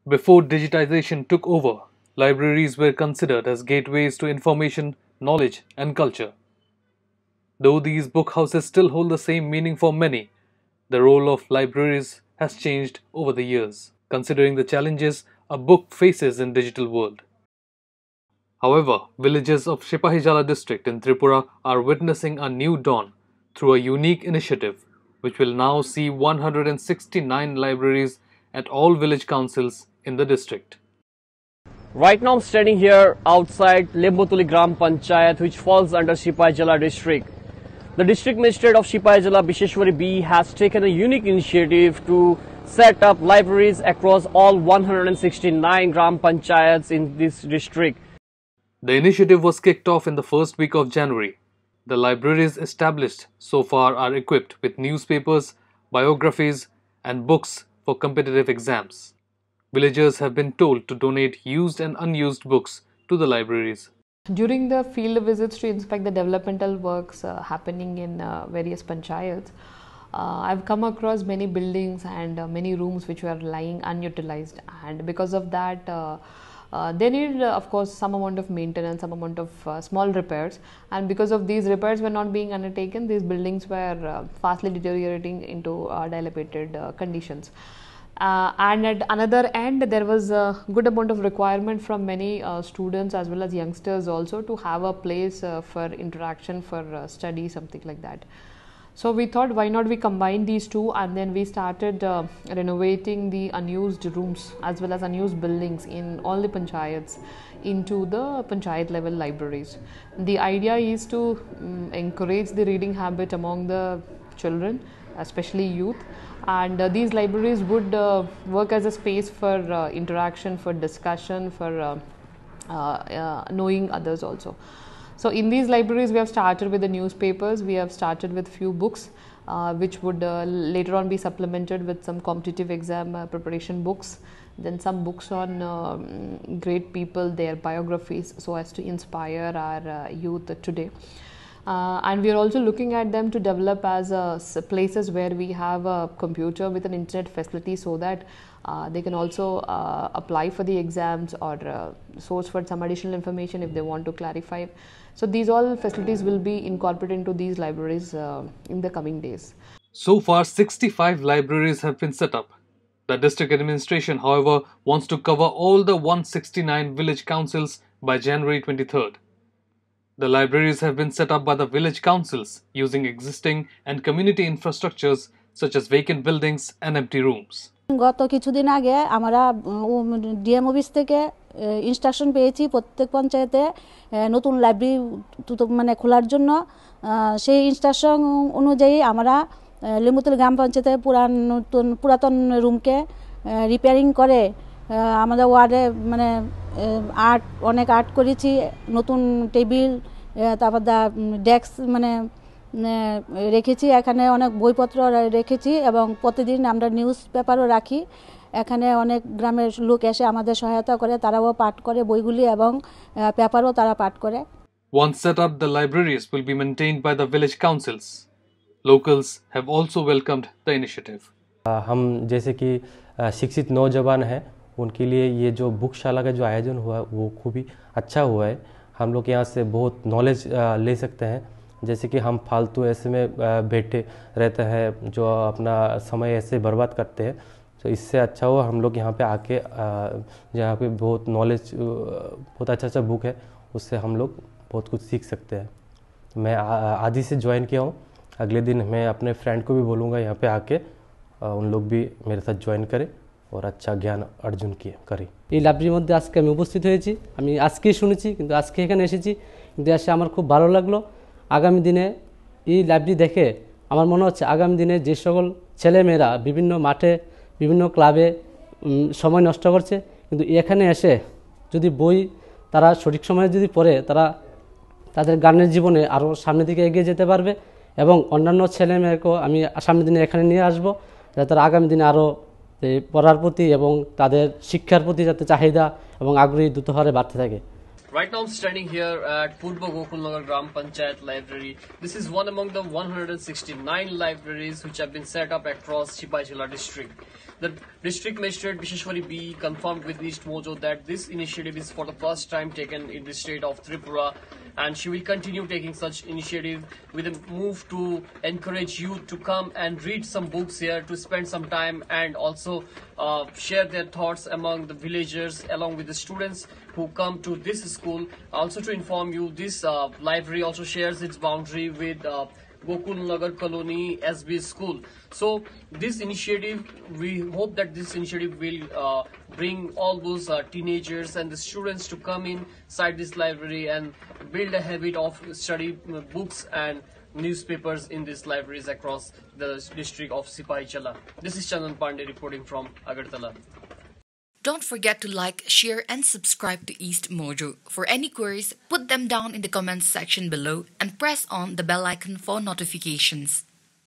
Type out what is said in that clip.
Before digitization took over, libraries were considered as gateways to information, knowledge, and culture. Though these bookhouses still hold the same meaning for many, the role of libraries has changed over the years, considering the challenges a book faces in digital world. However, villages of Shipahijala district in Tripura are witnessing a new dawn through a unique initiative which will now see 169 libraries at all village councils in the district. Right now I'm standing here outside Lembotuli Gram Panchayat, which falls under Shipahijala district. The district magistrate of Shipahijala, Bisheshwari B, has taken a unique initiative to set up libraries across all 169 Gram Panchayats in this district. The initiative was kicked off in the first week of January. The libraries established so far are equipped with newspapers, biographies, and books for competitive exams. Villagers have been told to donate used and unused books to the libraries. During the field visits to inspect the developmental works happening in various panchayats, I've come across many buildings and many rooms which were lying unutilized, and because of that they need of course some amount of maintenance, some amount of small repairs, and because of these repairs were not being undertaken, these buildings were fastly deteriorating into dilapidated conditions. And at another end, there was a good amount of requirement from many students as well as youngsters also to have a place for interaction, for study, something like that. So we thought, why not we combine these two, and then we started renovating the unused rooms as well as unused buildings in all the panchayats into the panchayat level libraries. The idea is to encourage the reading habit among the children, especially youth, and these libraries would work as a space for interaction, for discussion, for knowing others also. So in these libraries we have started with the newspapers, we have started with few books which would later on be supplemented with some competitive exam preparation books, then some books on great people, their biographies, so as to inspire our youth today. And we are also looking at them to develop as places where we have a computer with an internet facility, so that they can also apply for the exams or source for some additional information if they want to clarify. So these all facilities will be incorporated into these libraries in the coming days. So far, 65 libraries have been set up. The district administration, however, wants to cover all the 169 village councils by January 23rd. The libraries have been set up by the village councils using existing and community infrastructures such as vacant buildings and empty rooms. গত কিছুদিন আগে আমরা DM office থেকে instruction পেয়েছি প্রত্যেক পঞ্চায়েতে নতুন library মানে খোলার জন্য। সেই ইনস্ট্রাকশন অনুযায়ী আমরা লিম্বুতলী গ্রাম পঞ্চায়েতে পুরাতন রুমকে রিপেয়ারিং করে আমাদের ওয়ার্ডে মানে অনেক আর্ট করেছি, নতুন টেবিল, তারপর ডেস্ক মানে রেখেছি, এখানে অনেক বইপত্র রেখেছি এবং প্রতিদিন আমরা নিউজ পেপারও রাখি। এখানে অনেক গ্রামের লোক এসে আমাদের সহায়তা করে, তারাও পাঠ করে বইগুলি এবং পেপারও তারা পাঠ করে। Once set up, the libraries will be maintained by the village councils. Locals have also welcomed the initiative. हम जैसे कि शिक्षित नौजवान हैं, उनके लिए ये जो बुकशाला का जो आयोजन हुआ वो खूब ही अच्छा हुआ है। हम लोग यहाँ से बहुत नॉलेज ले सकते हैं, जैसे कि हम फालतू ऐसे में बैठे रहते हैं जो अपना समय ऐसे बर्बाद करते हैं, तो इससे अच्छा हुआ हम लोग यहाँ पे आके जहाँ पे बहुत नॉलेज बहुत अच्छा बुक है, उससे हम लोग बहुत कुछ सीख सकते हैं। मैं आदि से ज्वाइन किया हूँ, अगले दिन मैं अपने फ्रेंड को भी बोलूँगा यहाँ पे आके उन लोग भी मेरे साथ ज्वाइन करें और अच्छा জ্ঞান অর্জন করি। এই লাইব্রেরির মধ্যে আজকে আমি উপস্থিত হয়েছি, আমি আজকেই শুনেছি কিন্তু আজকে এখানে এসেছি, কিন্তু এসে আমার খুব ভালো লাগলো। আগামী দিনে এই লাইব্রেরি দেখে আমার মনে হচ্ছে আগামী দিনে যে সকল ছেলেমেয়েরা বিভিন্ন মাঠে বিভিন্ন ক্লাবে সময় নষ্ট করছে, কিন্তু এখানে এসে যদি বই তারা সঠিক সময়ে যদি পড়ে, তারা তাদের জ্ঞানের জীবনে আরও সামনের দিকে এগিয়ে যেতে পারবে এবং অন্যান্য ছেলেমেয়েকেও আমি সামনের দিনে এখানে নিয়ে আসবো, যাতে তারা আগামী দিনে আরও পড়ার প্রতি এবং তাদের শিক্ষার প্রতি যাতে চাহিদা এবং আগ্রহী দ্রুত হারে বাড়তে থাকে। Right now I'm standing here at Purba Gokulnagar Gram Panchayat Library. This is one among the 169 libraries which have been set up across Shipahijala district. The district magistrate Bisheshwari B confirmed with East Mojo that this initiative is for the first time taken in the state of Tripura, and she will continue taking such initiative with a move to encourage youth to come and read some books here, to spend some time, and also share their thoughts among the villagers along with the students who come to this school. Also to inform you, this library also shares its boundary with Gokul Nagar Colony SB School. So this initiative, we hope that this initiative will bring all those teenagers and the students to come inside this library and build a habit of study books and newspapers in these libraries across the district of Sipahi Chala. This is Chandan Pandey reporting from Agartala. Don't forget to like, share, and subscribe to East Mojo. For any queries, put them down in the comments section below and press on the bell icon for notifications.